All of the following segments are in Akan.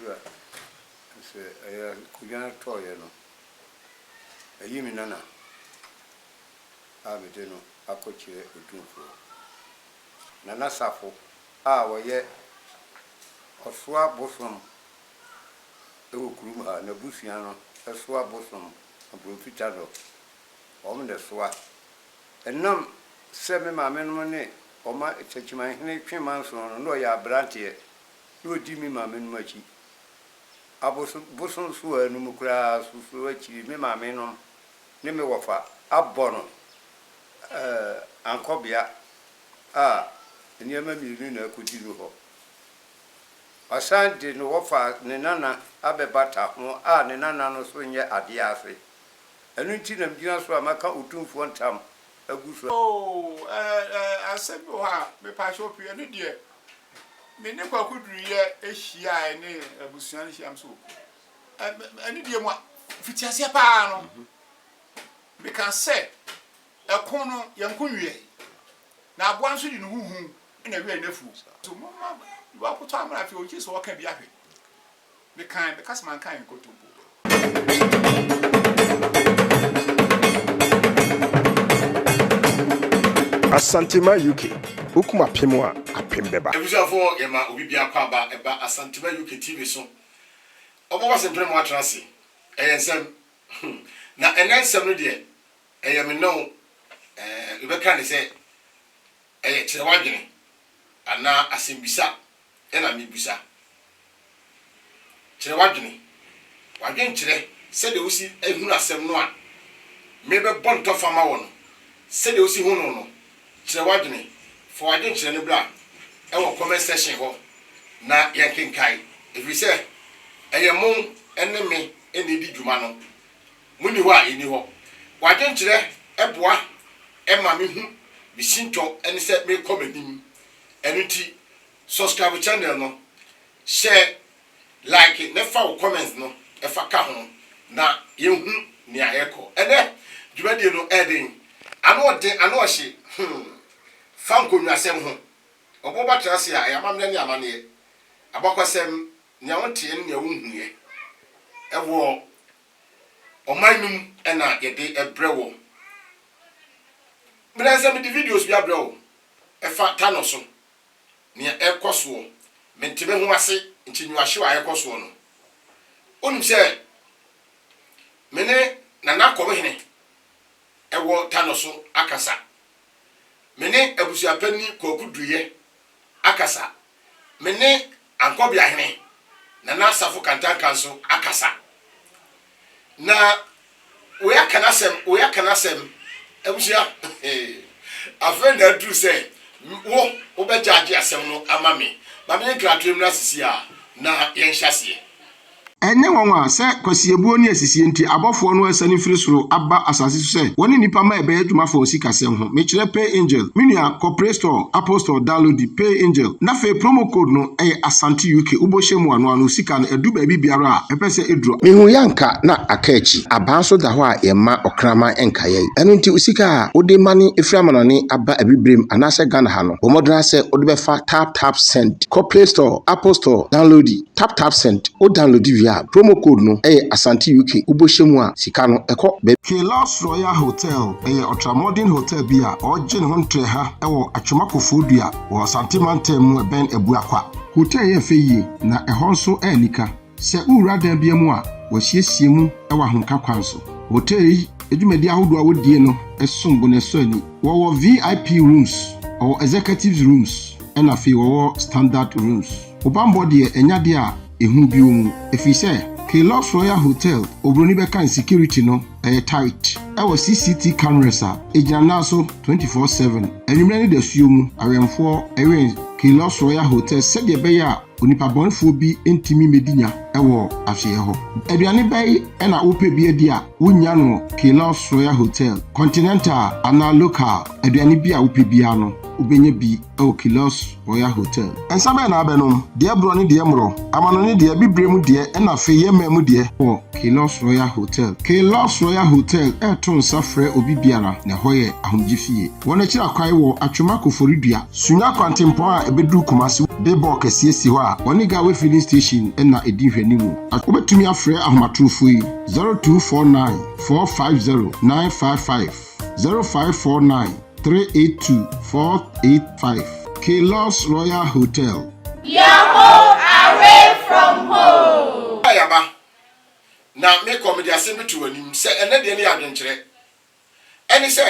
ura se kujana toye no ayimi nana abede no akochire odunfo nana safo woye osua bosom ewo kurum ha na busua no esua bosom abrofita do omde soa enam sebe maame no ne oma echachiman hene twema so no ya brantie no di mi maame no machi aboson so anu mukura so achi mi maame no ne me wofa abono ankobia niema mi na akodi no ho asante no wofa ne nana abebata ho ne nana no so nye ade ase enu nti na mgina so amaka otumfo ntam aguso asebo ha me pa shopi enu de me ne kwa kuduru ye ehia ne abusuan hiam so enu de mo fitiase pa no me kan say ekon no yankunwie na aboa nso di no huhu na wie nafu so mama wa poto amra fi oji so waka bi ahwe me kan be kasman kan kotombo Asantima UK ukuma pemo a apembeba ebusafo yema obi bia kwa ba eba Asantima UK TV so obo wa sempre mo atrase eyensem na enensem no de eyem no ibeka ne se kire wadwene ana asembisa ena mebisa kire wadwene kire se de usi ehunu asem no a mebe bonto fama wono se de usi hunu no kire wadwene fo wadwene kire ne bra ewo comment section ho na yankenkai every say eyemo eneme eni di dwuma no muni ho a eni ho wadwene kire eboa ema me hu bisinto eni se me commenting enuti subscribe channel no share like ne fa comments no e fa ka ho na yehu ni ayeko ene dwumade no eden ano ohye fa nkonwa sem ho obo batrase a yamamne ni amane abakosem nya wonte ni awuhuye ewo omanum ena yede ebrewo mrense mi di videos bi abrewo e fa tanoso ni ekoso mentebe ho ase ntinwahye wa ekoso no onim se mene nana kohene ewo tanoso akasa mene abusuapani kokuduye akasa mene ankobia hene nana safo kantankanso akasa na oya kanasem abusia afenda dru se wo be jaji asem no amame ba me gratuate mu asisi a na yenhyase enye wonwa se kwasiebuo ni asisi enti abofo no asani firi soro aba asase so se woni nipa ma ebe adwuma fo sikasem ho me kire Pay Angel minia corporate store apostle download Pay Angel na fe promo code no Asante UK ubohye mu anu sika no edu ba bibiara a epese eduro mehu yanka na akachi abanso da ho a yema okrama enkaye enu nti usika a ode mani eframanane aba abibrem anase Ghana ha no omodra se ode be fa tap send corporate store apostle download tap send o download via promo code no Asante UK ubohye mu a sika no eko Kelos Royal Hotel ultramodern hotel bia ogene ho ntre ha ewo atwomakofodua wo Asante Mountain mu ben ebuakwa hotel ye feye na ehon so anika se ura dan bia mu a wahiesie mu ewa honka kwanso hotel yi edumadi ahodo a wodie no esombo na so ani wo VIP rooms or executive rooms and afi wo standard rooms obambo de enyade a ehu bi omu efise Kelos Royal Hotel obroni beka security no tight ewo CCTV cameras a ejina na so 24/7 enwumre ni da suomu awemfo ewen Kelos Royal Hotel se de be ya onipa bonfo bi entimi medinya ɛwɔ afie hɔ. Aduane bɛyi ɛna wopɛ bi adi a wonya no Kelos Royal Hotel, Continental ana local. Aduane bi a wopɛ bia no wobɛnya bi ɛwɔ Kelos Royal Hotel. Ɛnsa bɛɛ na abɛnom, deɛ borɔ ne deɛ mmorɔ, amano ne deɛ bibire mu deɛ ɛna afei yɛma mu deɛ wɔ Kelos Royal Hotel. Kelos Royal Hotel ɛto nsa frɛ obi biara na ɛhɔ yɛ ahomgye fie. Wɔn akyiri akwae wɔ Atwoma Koforidua, Sunya kwantempɔn a ɛbɛduru Kumasi Bebɔ kɛseɛ si hɔ a wɔne Gawe filling station ɛna ɛdi nhwɛni mu. Wobɛtumi afrɛ ahomatorofo yi 0249 450 955 0549 382 485. Kelos Royal Hotel. Yamo away from home. Ayaba. Na me komedi asem bitu anim se ene de ne adwenkyere. Ene se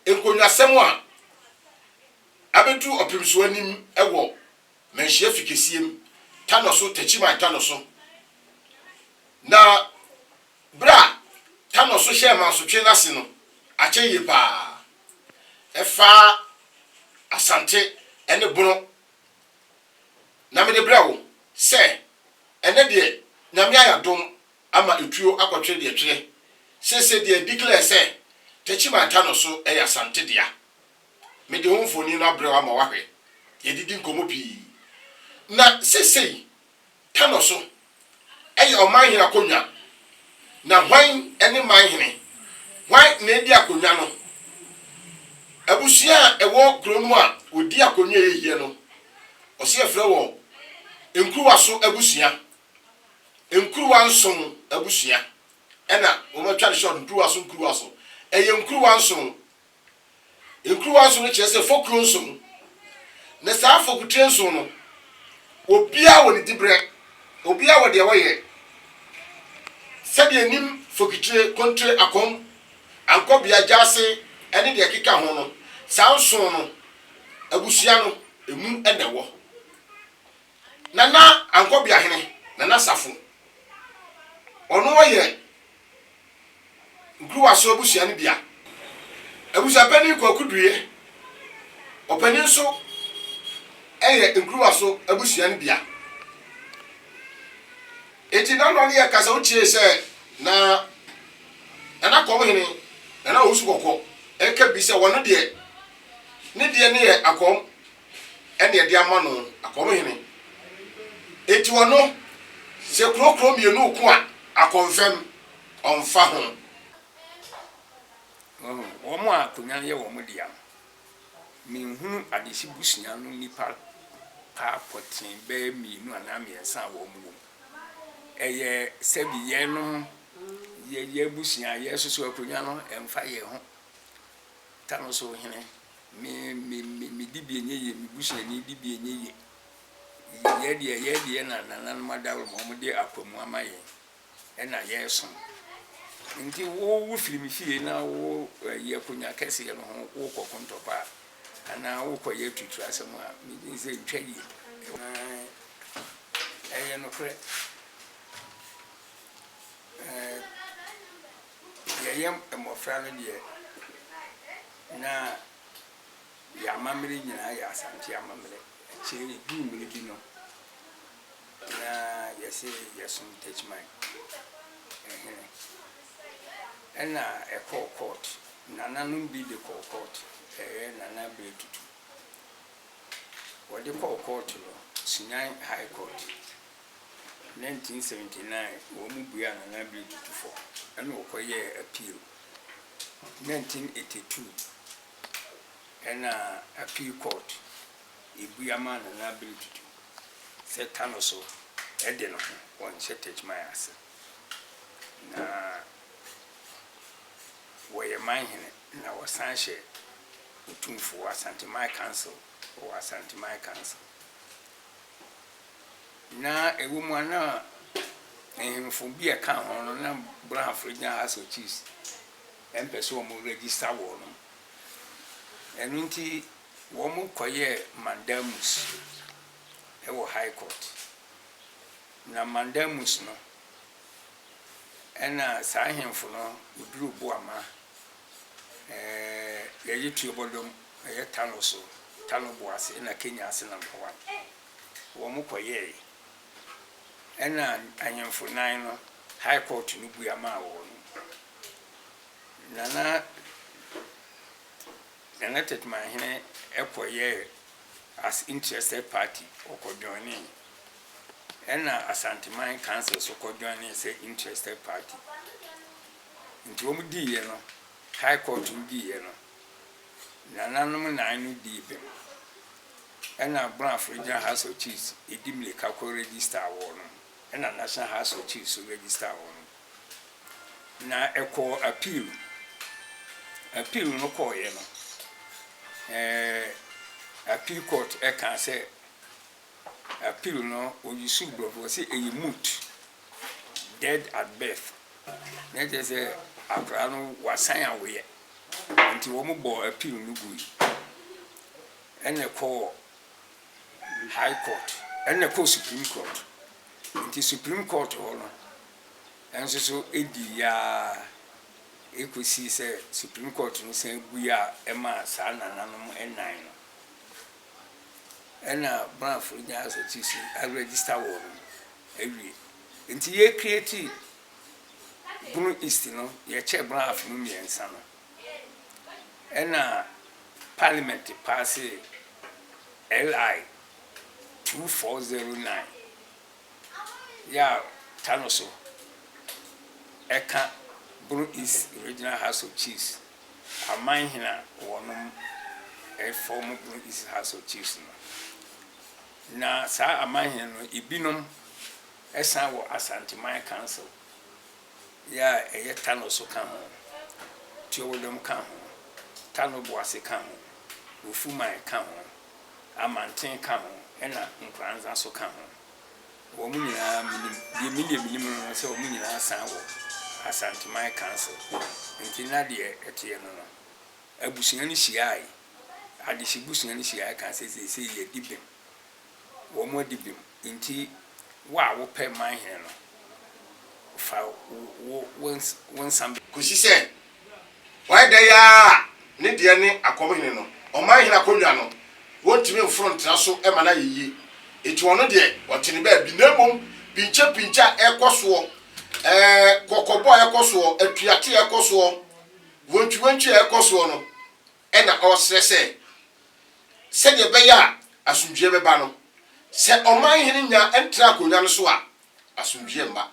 enkonwasem a abetu opimso anim ewo menhye fikesiem tanoso tachima tanoso. Na bra tanoso hye mansotwe nase no akyeye pa. Efa asante ene bono na me de brawo se ene de nyame ayadom ama etuo akotwe de etwere se de declare se techima tano so eya asante dia me de honfoni na brawo ama wahwe ye didi nkomo pi na se tano so eya oman hira konwa na hwan ene man hene hwan na edi akonwa no abusia ewo kronu a odi akonwa ehie no ose efre wo enkruwa so abusia enkruwa nson abusia ena wo matwa de short enkruwa so eye enkruwa nson no chese fokru nson na sa fokutre nson no obia wo ni dibre obia wo de woye sabe enim fokutre kontre akom ankobia jase ene de kika ho no sanson no abusia no emu enewo nana ankobia hene nana safo ono woye gruwa so abusia ne bia abusia pani kokuduye opani so eye gruwa so abusia ne bia eti na no ye kasa uchi se na ko hene na osu kokko eka bi se wono de ne de ne ye akom ene ye de amano akom hene eti wono se krokro mienu ku a akonfem onfa ho omo akonya ye wo mo dia minhunu adesi busia no nipa pa potin be mienu ana miensa wo mo eye sebi ye no ye busia ye soso akonya no emfa ye ho tano so hene mi dibie nye ye mi busia ni dibie nye ye ye na madawo mo de akwamu amaye ena ye so nti wo film fie na wo ye konya kese ye no wo kokonto pa ana wo koye tutu asem a mi se ntwaye eye no kre ye emofra no de na ya mamre nyina ya asante amamre chiri du mmiri di no na yesi yesum touch my ena e court nana no bi de court nana be tutu wodi court lo Sinai High Court 1979 wo mu bua nana be tutu for ena okoye appeal 1982 ena appeal court ibua ma nana be tutu se tano so ede no won touch my ass na woye manhene na wasanhye utumfu Asante my council o Asante my council na ewumu ana ehemfo bi e kan ho no na Brown Regional House of Chiefs empese wo mo register wo no enu nti wo mo koye mandamus ewo High Court na mandamus no ena sa ahemfo no uduru boama ye tuobodom ye tano so tano boase na Kenya ase number 1 wo mo koye ɛna anyamfo nan no high court no bu ama wɔ no nana tetman hene ɛkɔyɛ as interested party ɔkɔdwɔne ɛna asanteman council so kɔdwɔne sɛ interested party nti wɔn diiɛ no high court no diiɛ no nananom nan no dii bɛm ɛna Branf Regional House of Chiefs edi mmirika kɔ register wɔ no ɛna National House of Chiefs so register wɔ no na ɛkɔ appeal no kɔɔyɛ no appeal court ɛka sɛ appeal no oyisu brɔfo sɛ ɛyɛ moot dead at birth na kyerɛ sɛ akora no wasan awoyɛ nti wɔn bɔ appeal no gu yi ɛna ɛkɔ high court ɛna ɛkɔ supreme court nti supreme court hɔ no ɛnso so ɛdi yaa ɛkɔsi sɛ supreme court no sɛ gu yi a ɛma saa nananom ɛnan no ɛna Branf Regional House of Chiefs register wɔ no awie nti yɛ create Bunu East no yɛkyɛ Branf no mmiɛnsa no ɛna parliament pass LI 2409 ya tano so ɛka Bunu East Regional House of Chiefs aman hina wɔnom ɛform Bunu East House of Chiefs no na saa aman hina no ibinom ɛsan wɔ Asanteman Council ya ɛyɛ tano so ka ho tiowodom ka ho tano boase ka ho ofuman ka ho amanten ka ho ɛna nkranza so ka ho wɔn nyinaa minim no sɛ wɔn nyinaa san wɔ Asanteman Council nti na deɛ ɛteɛ no no abusua no hyiae adehye busua no hyiae ka sɛ yɛ dibem wɔn dibem nti wa wo pɛ man hene no fa wɔn sam kosi sɛ why da ya ne deɛ ne akɔmhene no ɔman hene akɔnwa no wɔntumi mforo ntena so ɛma na yiye eti ɔno deɛ ɔtene ba bi na mom pincha ɛkɔsoɔ kokɔbɔ ɛkɔsoɔ atuate ɛkɔsoɔ wɔntwi ɛkɔsoɔ no ɛna ɔsrɛ sɛ sɛdeɛ bɛyɛ asomdwie bɛba no sɛ ɔman hene nya ɛntra akɔnwa no so a asomdwie mba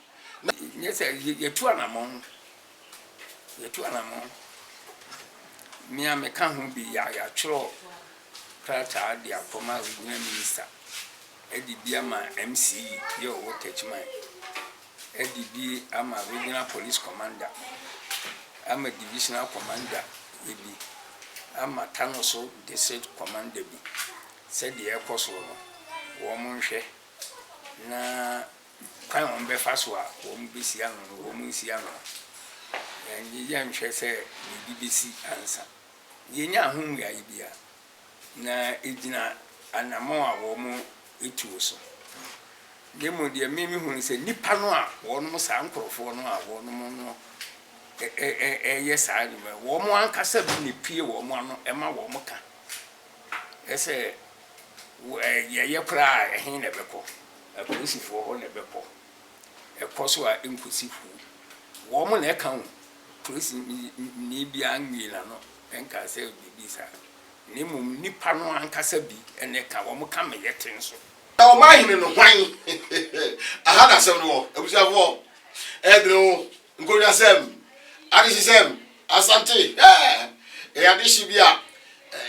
yes yɛtu anamon mia meka ho bi ya tworo krata de akoma regional minister edi bi ama MCE ye o techman edi bi ama regional police commander ama divisional commander ebi ama tanoso district commander bi said the ekoso no wo mo nhwe na kan on be faso a wo mo besi ano wo mo nsi ano ye nhwe se ni bibisi ansa ye nya ho ngai bia na ejina anamo a wo mo etuo so demo de memi hu se nipa no a wo no sa nkrofo no a wo no no yes I remember woman kasa bi ne pie wo mo ano e ma wo mo ka ese ye kra ehin na beko apolisifoɔ hɔ na beko ekoso a enkusifu wo mo na e kan polisi ni bia nwi na no enka se bibi sa ne mum nipa no ankasa bi ene ka wo mo ka me yetin so na o ma hine no hwan aha na sem no abusiafo edro ngoria sem adisem asante adishi bia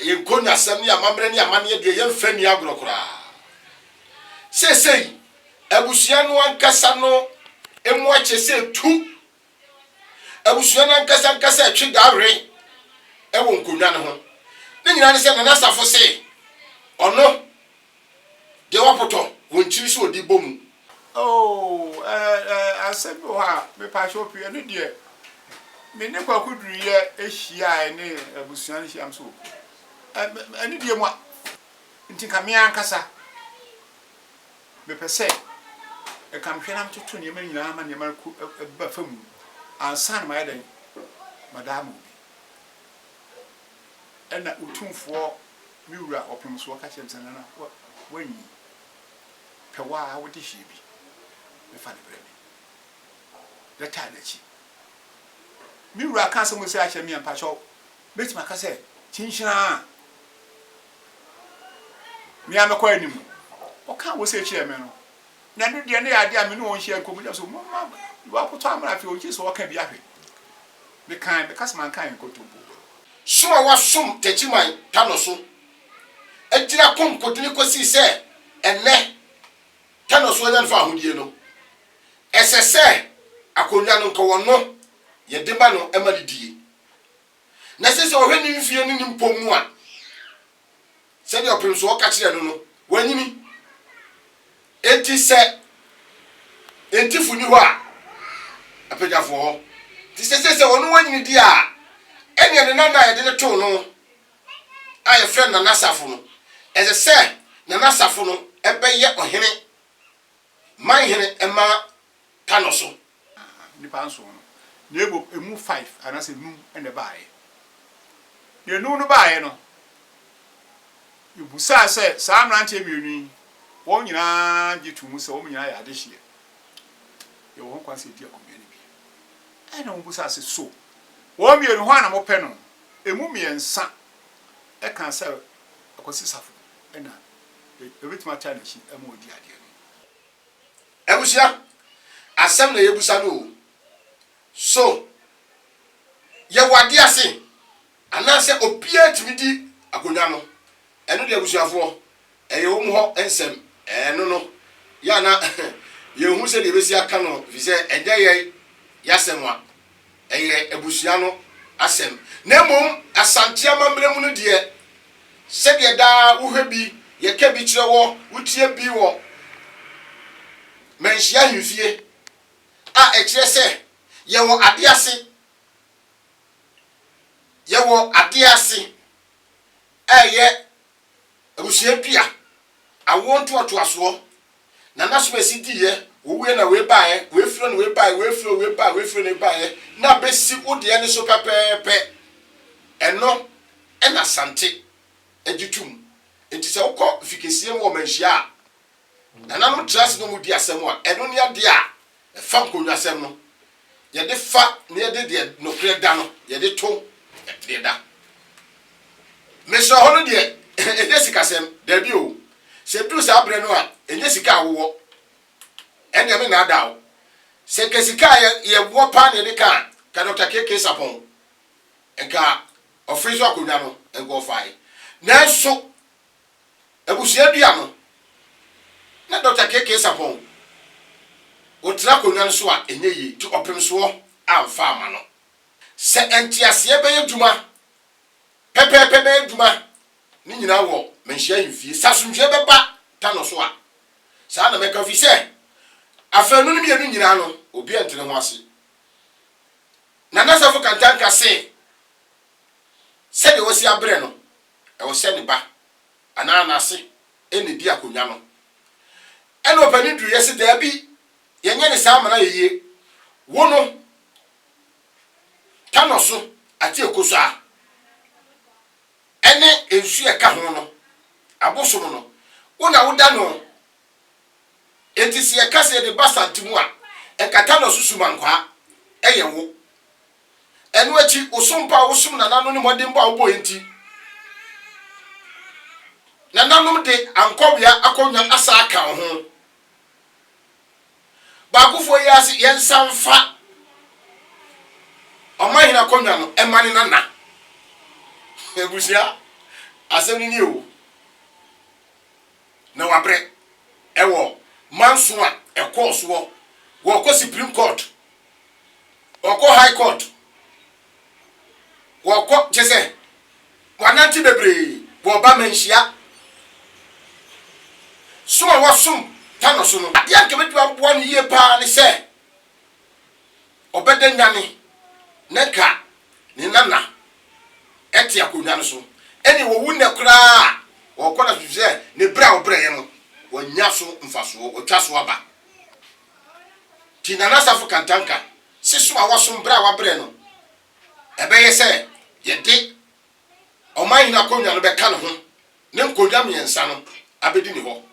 ye nkonya sem ni amamre ni amane de ye mfa ni agorokora sesei abusia no ankasa no emu ache se tu abusia no ankasa atwe dawre ewo nkonya no ho ne nyina ne se na nasafo se ono de wapoto wonchiri se odi bomu asebo ha me pa shop ye no de me ne kwa kuduru ye ehia ne abusuan hiam so ani die mu nti ka me ankasa me pese e kam hwenam tutu ne ma nyina ma ne ma ba famu ansan ma yadan madamu ena utumfo miwura opemso ka kyemsana na wanyi pewa wodi hyebi me fa ne brɛ me leta na chi mi wura kan se mo se ahye mi ampa cho beti maka se chinchina mi amekọ anim o kan wo se chi e me no na no de na ya de ame no won hye nkomu so mo ma wa poto amara fi o chi so o kan bi ahwe me kan me kasa man kan kotobo so a wasum techiman tano so ejira kom kodini kosi se enne tano so nya fa ahodie no esese akonwa no nko wono ye de ba no emalidie na sese ohwe ni mfie ni mpomu a se de oprim so ka kire no no wanyini enti se enti funi ho a apejafo ho ti sese wono wanyini di a enya ne nana ye de to no aye friend na nasafo no ese se na nasafo no ebeye ohene man hene ema tano so nipa nso no na ebo emu 5 anase num ene baaye ne num no baaye no ibusa se saa mrante mienu won nyina gitu mu se won nyina ya ade hie ye won kwanse di akomia ni bi ana won busa se so won mienu ho ana mo pɛ no emu miensa e kan se akosi safo ena ebitima ta na chi emu odi ade ni ebusia asem na yebusa no so ye wade ase anase obia timidi akonya no eno de ebusuafo eye wo mu ho ensem eno no ya na ye hu se de besi aka no fi se enye ye yasemwa eye ebusua no asem na mom asante amamre mu no de se de da wo hwe bi ye ka bi kire wo wutie bi wo menhia hwifie a ekire se ye wo ade ase eye abusua pia awonto otoaso na naso esidi ye wo na we baaye we firo na we baaye we firo na baaye na besi ode ne so pepepe eno ena sante egitum enti se ukọ fikesie mo menhia na nam trust no mudi asem a eno ne ade a fa nkonwa asem no ye de fa ne ye de no kreda no ye de to kreda meso hono de enye sikasem da bi o se du sa abre no a enye sika awo enye me na ada o se kesika ye wo pa ne de ka Dr. KK Sapon enka office akonwa no engo fai na so ebusia dua no na Dr. KK Sapon otra konwa no so a enye yi ti opem so amfa ama no se entiase be dwuma pepepe be dwuma ni nyina wo menhia yimfie sasundwe beba tano so a sa na meka fi se afanu ni mienu nyina no obi antene ho ase na nasafo kantanka se de wosi abre no e wo se ne ba ana na ase ene di akonwa no ene opani duru yesi da bi yenye ne sa amana yeye wo no tano so ati ekoso a ene ensu e ka ho no abosom no wona woda no etisi e ka se de basantimu a enkata no susumankwa eye wo enu achi osompa osum na nanu ni modin ba obo enti na nanu de ankobia akonya asa aka ho ba kufo yasi yensamfa omahina konya no emani nana ebusia asemi ni o na wabre ewo manso a ekos wo ko Supreme Court wo High Court wo ko jese wananti bebre wo ba menhia so wasum tano so no ade anke bedu ambo no yie pa ne se obeda nyane neka ni nana eti akonwa no so eni wo wu ne kura wo ko na se ne bra wo bra ye no wo nya so mfaso wo twa so aba ti nana safu kantanka siso a wasum bra wa bra no ebeye se ye de o man na konwa no be ka no ho ne nkodwa miensa no abedi ni ho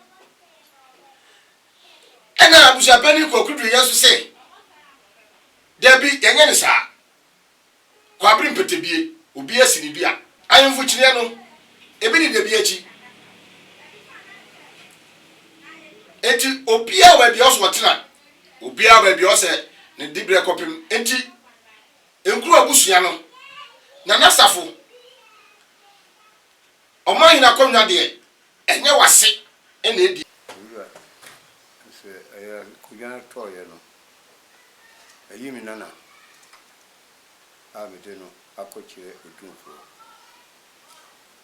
ena abusia pani kokudu yesu se debi yenye ne sa kwabri mpetebie obi asini bia ayemfo kire no ebi ni debi achi enti obia wa bi oso tena obia wa bi ose ne dibre kopim enti enkuru abusua no na nasafo oman na konwa de enye wase ena edi se aya kujana toye no ayimi nana abede no akochire odunfo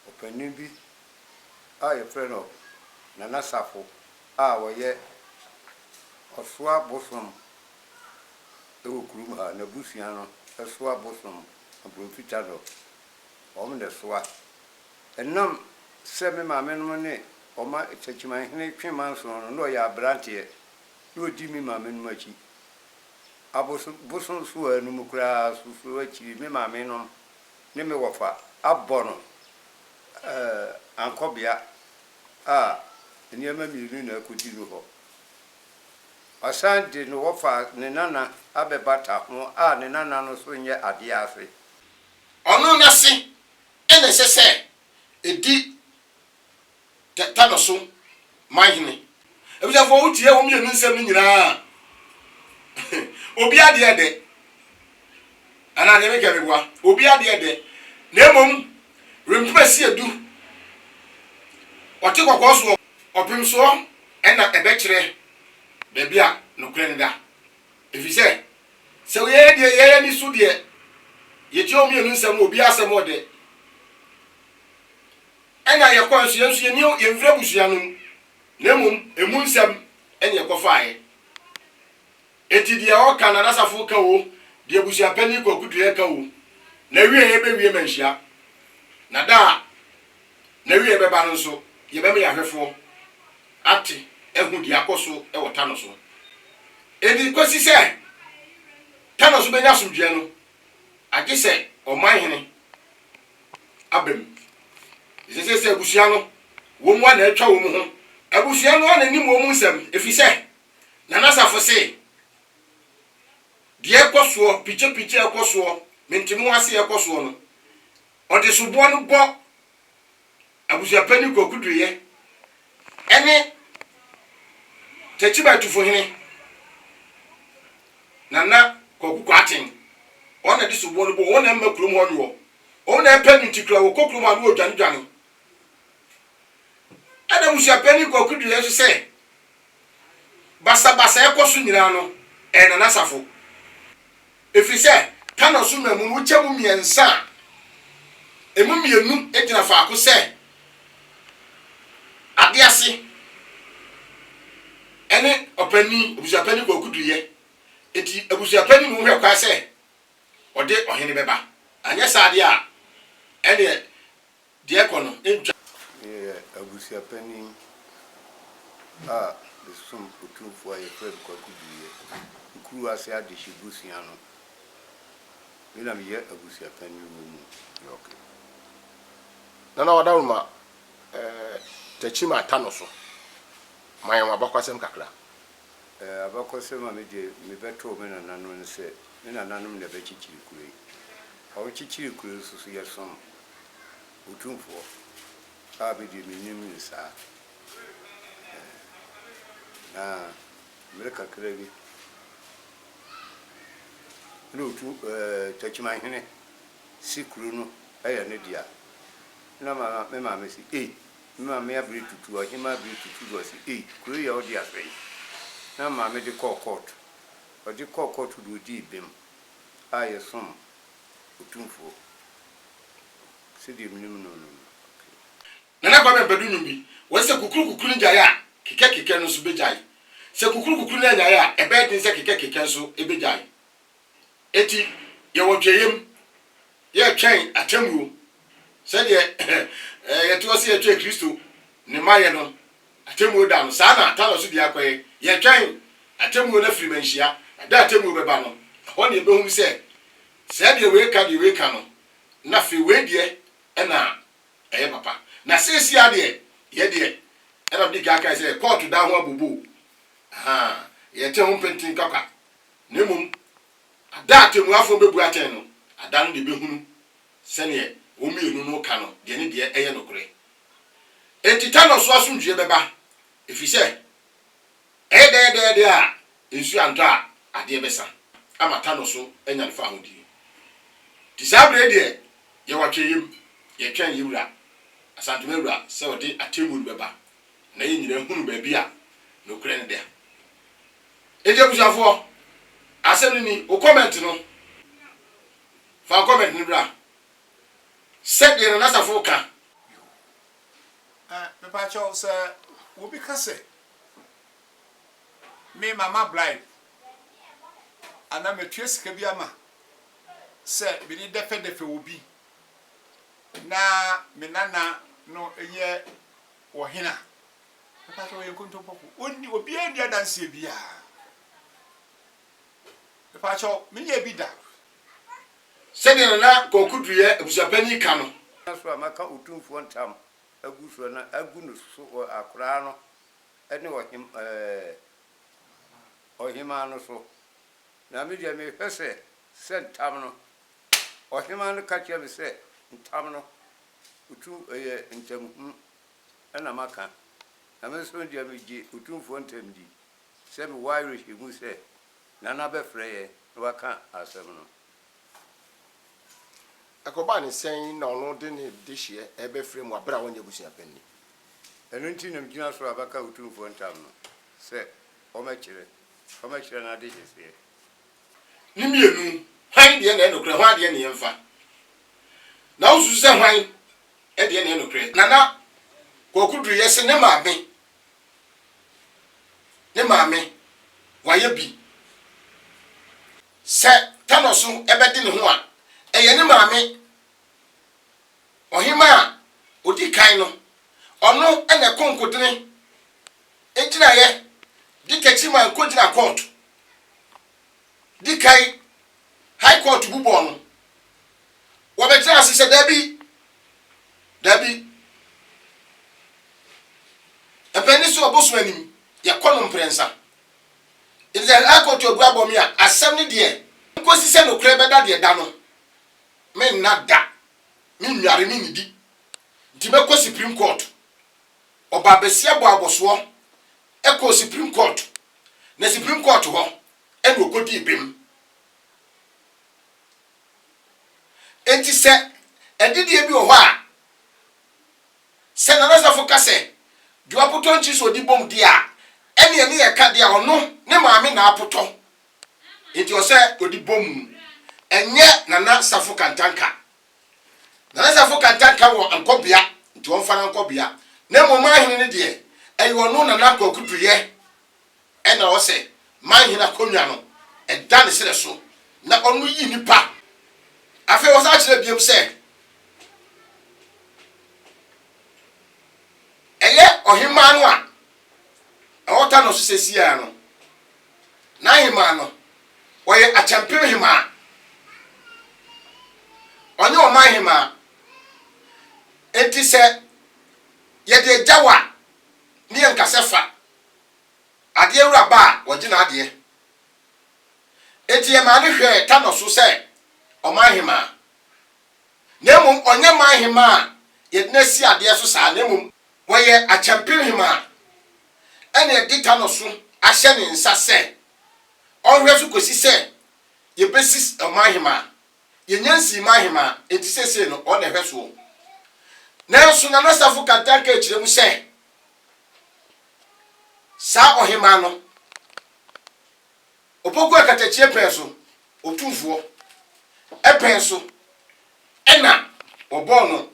opanin bi aye friend na nasafo woye osua bosom ewo kurum ha na busua no esua bosom abrofita do omde soa enam se me ma menum ne oma echachiman hene twema so no ya brantie no di mi ma menum achi aboson so anu mukura so achi me ma menum ne me wofa abono ankobia niyama mi na akodi no ho asande no wofa ne nana abebata ho ne nana no so nye ade ase ono na se ene sese edi tano so mahine ebia fo utie wo mienu nsem nyina obi ade ede ana de me kebwa obi ade ede na emom rempasi edu ote kokko so opim so ena ebekire de bia no kure nda efise se ye de ye ni su de ye ti o mienu nsem obi asem ode ena ye kwa nsu ye ni ye mfre busua no nemum emu nsem ene ye kofae eti de o kana na safo ka wo de busua pani kokudu ye ka wo na wie ye be wie manhia na da na wie be ba no so ye be me ya hwefo ati ehu di akoso e wota no so edi kosi se tano so benya sumdue no age se o manhene abem se abusua no wo mu na atwa wo mu ho abusua no na nim wo mu nsem efise na nasafo se die koso piche koso mentimu ase koso no ode subo no bo abusua pani kokudu ye ene techiba tufo hene nana kokuku aten ona de subo no bo ona makrum ho nwo ona pani tikra wo kokrum ma no dwane Adam Shapeni go could you say? Basa ekosu nyina no na nasafo. If you say, Tano Suma Mucha Mumi and Sa a mummy nu etina fa ko say Adiasi ene opani Shapeni go could ye. Eti Shapeni mu hwe kwa say ode ohene beba. Anya sade a ene de ekono entwa abusia pani the sum putu for a friend kwakudiye nkuru ase ade shibusia no ina me ye abusia pani mu okay nana wadawuma tachima tano so mayan abakwasem kakra abakwasem ma me de me beto me nana no nse me nana no me be chichiri kure awo chichiri kure so ye som utumfo abidi minim nsa na mereka krebi no tu tachima hene sikuru no aya ne dia na ma me si ma me abri tutu o hima abri tutu go si kuru ya odi afei na ma me de court o de court do di bem aye som utumfo sidi minim no nana kwa me bedu nyumbi wo se kukuru njaya kike no so bejai se kukuru na njaya ebe din se kike so ebejai eti ye wotweyem ye twen atamuo se de ye to se ye twe Kristo ne maye no atamuo da no sa na ta no so dia kwaye ye twen atamuo na firi manhia da atamuo beba no ho ne behum se de we ka no na fi we de na eye papa na sisi ade ye de era bi ga ka say court da ho abubu ha ye te ho pentin kaka nemum ada temu afo bebu aten no ada no de behunu sene o mienu no ka no de ne de eye nokure etita no so asundue beba efise ede a ensu anta ade besa amata no so enya nfa hodi disabre de ye watweyim ye twan yiwura asantumewura se wode atemu beba na ye nyina hunu ba bia nokure ne de eje busafo asem ni o comment no fa comment ni bra set de na safo ka me pa cho se wo bi ka se me mama blind ana me tue sika bi ama se bi ni defe wo bi na me nana no eye wo hina me pa cho ye konto poku oni obi andi adanse bia me pa cho me ye bi da se de na kokuduye abusapani ka no so amaka otumfo ntam aguso na agunu so akura no ene ohima no so na me dia me pese sentam no ohima no ka kye me se ntam no utu ntam ena maka na me so dia me gi otumfo ntam di se me wire higu se na na be freye no waka asem no akoba ne sen na ono de ne dehye ebe frame abra wonye busia penni enu nti nam gina so abaka otumfo ntam no se o mekire na dehye se ni mienu han de na enokre hwan de na yemfa na usu se hwan e de na enokre nana kokudu yese ne maame waye bi se tanoso ebe de ne ho a eye ne maame ohima odi kan no ono ene konkodene ejina ye dikechi man kojina court dikai high court bubo no wo be tira sise dabi epeni so obosu anim ya kono mprensa ile high court ogua bomi a asem ne de nkosi se no kure beda de da no men nada min nyare min di ntime Supreme Court oba besia bo aboso eko Supreme Court na Supreme Court ho eno kodi bim enti se edidie bi ho a se na nasafo kase dua poto nchi so di bom dia ene ye ka dia ono ne maame na apoto enti o se odi bom enye nana safo kantanka nana safo kantanka wo ankobia nti won fa ankobia na mo mahene ne de ayo no nana kokuduye ena o se mahene akonwa no eda ne sere so na onu yi nipa afi wo sa kire biem se eye ohima no a awota no so sesia no na hima no oye achampem hima onye o mahima enti se ye de jawa ni enkasefa ade ewura ba wogina ade enti ye ma ne hwe ta no so se o mahima nemu onye mahima ye na si ade so sa nemu woye achampem hima ene dita no so ahye ne nsa se onhwe so kosi se ye besis o mahima ye nyansi mahima enti sese no o na hwe so na so na nasafo kantanka ekire mu se sa ohima no opoku akatachie penso otumfuo epenso ena obono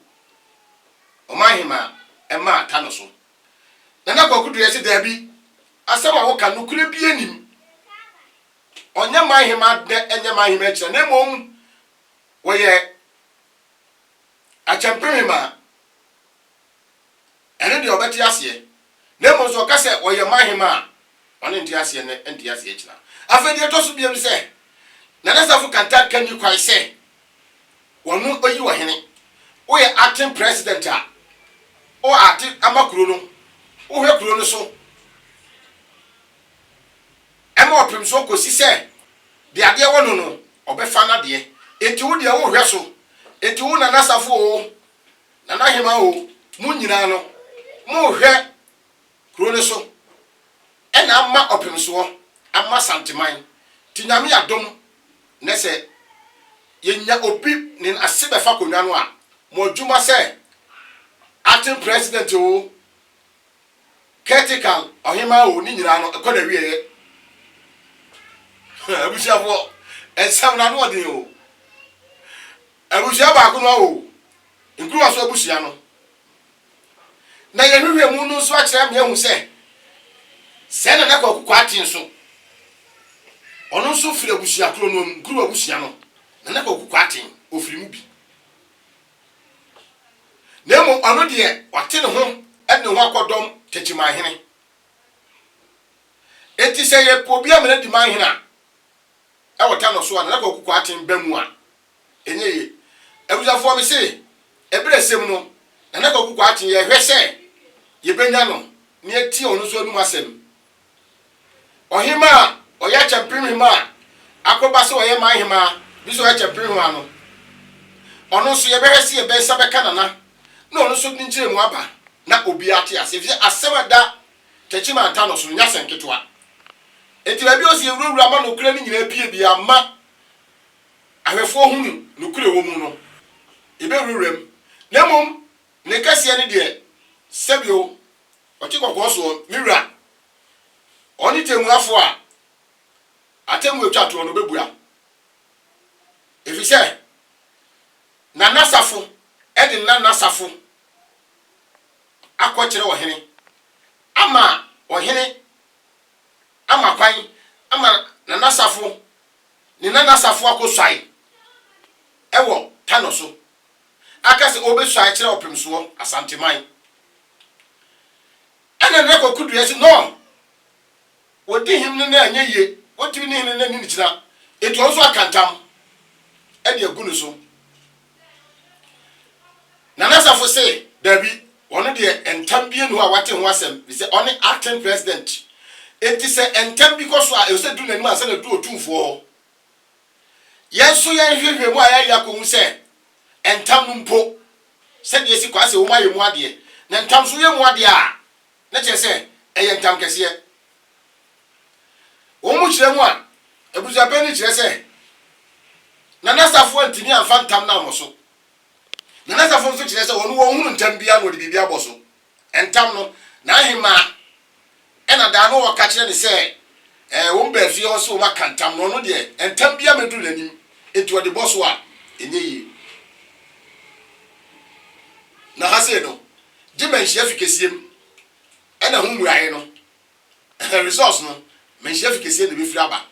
o mahima ema ta no so na kokudu yesi dabi asema wo kan nukure bi enim onye mahima de enye mahima ekire na mom wo ye achampema ene de obeti ase na mom so ka se wo ye mahima one ndi ase ne ndi ase ekire afedi to so biem se na nasafo kanta kan yi kwai se wonu oyi wo hene wo ye acting president a o ati amakuro no wo hwe kuro no so ma opem so kosi se de ade wono no obefa na de enti wo de wo hwe so enti wo na nasafo o na nahema o mu nyina no mu hwe kuro ne so ena amma opem so amma santeman ti nyame adom ne se yenya obi ne asebe fa konwa no a mo dwuma se acting president o critical ohima o ni nyina no ekoda wiye abusiafo ensam na no de o abusia ba ko no o nkuru so abusia no na ye hwehwe mu no so akere me hu se na na kwa atin so ono so firi abusia kro no nkuru abusia no na na kwa atin ofiri mu bi nemo ono de wate ne ho ene ho akodom techima hene enti se ye po bia me di man hene a e wota no so na kwa atin bamu a enye ye abusafo me se ebere sem no na kwa atin ye hwese ye benya no ne eti ono so anu asem ohima oya champion hima akoba se oye man hima bi so oya champion hima no ono so ye behwese ye be sabe kanana na ono so nchire mu aba na obi ate ase fi asewada techima anta no so nya senketwa enti ba bi o se ewurawura ma no kura ni nyina pie bi ama ahwefo hunu no kura wo mu no ebe wurawuram na mom ne kase ne de sebio okikoko so miwura oni temu afo a atemu etwa to no bebua efise na nasafo edi na nasafo akọkire ohene ama ohene ama kwan ama na nasafo ni na nasafo akosai ewo tanoso akase obesai kire opemso asanteman ene ne kokudu yesi no wodi him ne na anyeye wodi ni ne ni kira etu onso akantam ede agunu so na nasafo se dabi one de entambie no a wate ho asem bi se one acting president enti se entam because a e se du nanu asa na du otumfo yeso ye hwehwe mu a ya yakohu se entam no mpo se de si kwase wo maye mu ade na entam so ye mu ade a na che se e ye entam kese wo mu kire mu a ebuza be ni kire se na nasafo antini amfa entam na amoso na nasafo so kire se wonu wo hunu entam bia no de bibia boso entam no na ahima ena da no wo ka kire ni se wo mba fie ho so ma kantam no no de entam bia medu nanim etu de boso a enye yi na hase no dimension efikesiem ena hu muaye no resource no menhia efikesiem de be firi aba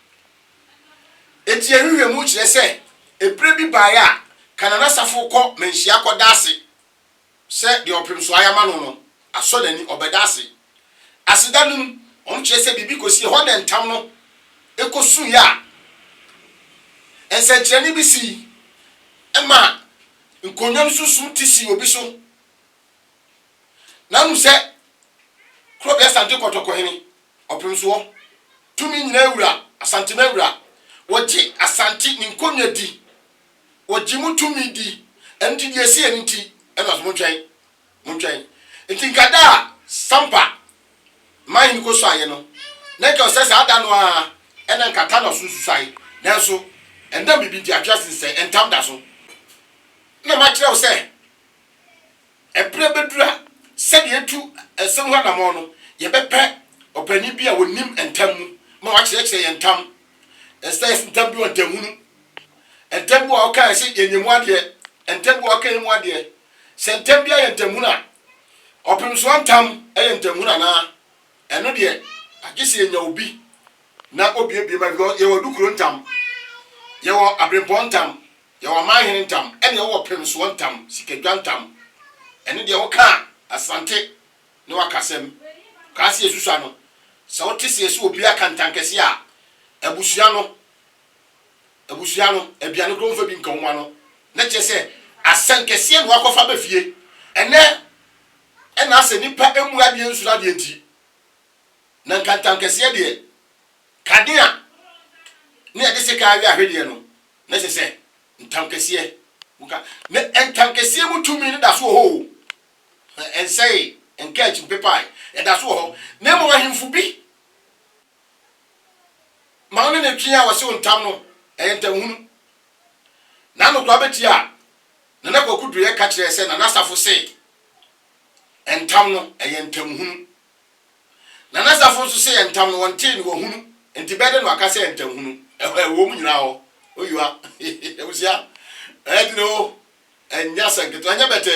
eti ehwehwe mu kire se ebre bi baaya kanana safo ko menhia kodase se de oprim so ayama no no aso dani obedase asidanum on kire se bibi kosi ho de ntam no ekosu ya ense ni bisi ema nkonyam susum tisi obi so nanu se kro be asante kotoko hene oprim so tumi nyina ewura asante na ewura woji asante ni nkonya di woji mutumi di enti die se enti ena so montwen enti nkada sampa mai ni ko so aye no na ke osese ada no a ena nkata no sususai nanso enda bibi di atwase se entam da so na ma kire wo se ebre bedura se de etu esem ho na mo no ye bepe opani bi a wonim entam mu ma wa kire kire entam ese entam bi wontam hunu entam bi o ka se yenyemu ade entam bi o ka yemu ade se entam bi ayentam hunu a opim so entam ayentam hunu na eno de agese enya obi na obi ebie ma ye wodukuro entam ye wo abrepon entam ye wo mahene entam ene ye wo pem so entam sikadwa entam ene de wo ka asante ne wakasem ka se yesusa no se wo tese yesu obi akantankese a abusua no ebiano kro mfa bi nkanwa no na che se asankese no akofa ba fie ene ase nipa emu ade nsura de enti na nkantankese de kade a ya de se ka wi ahwede no na se ntam kese nka na ntam kese mu tumi ne da so ho ensei enka chimpepai e da so ho na mo ahimfu bi ma one ne twi a wo se ntam no e ntam hunu na no to abeti a na na kwakudu ye ka kire se na nasafo se entam no e ntam hunu na nasafo so se entam no wonte ne wo hunu enti bede no aka se entam hunu e wo mu nyina ho oyua e busia e dino enya sanketo anya bete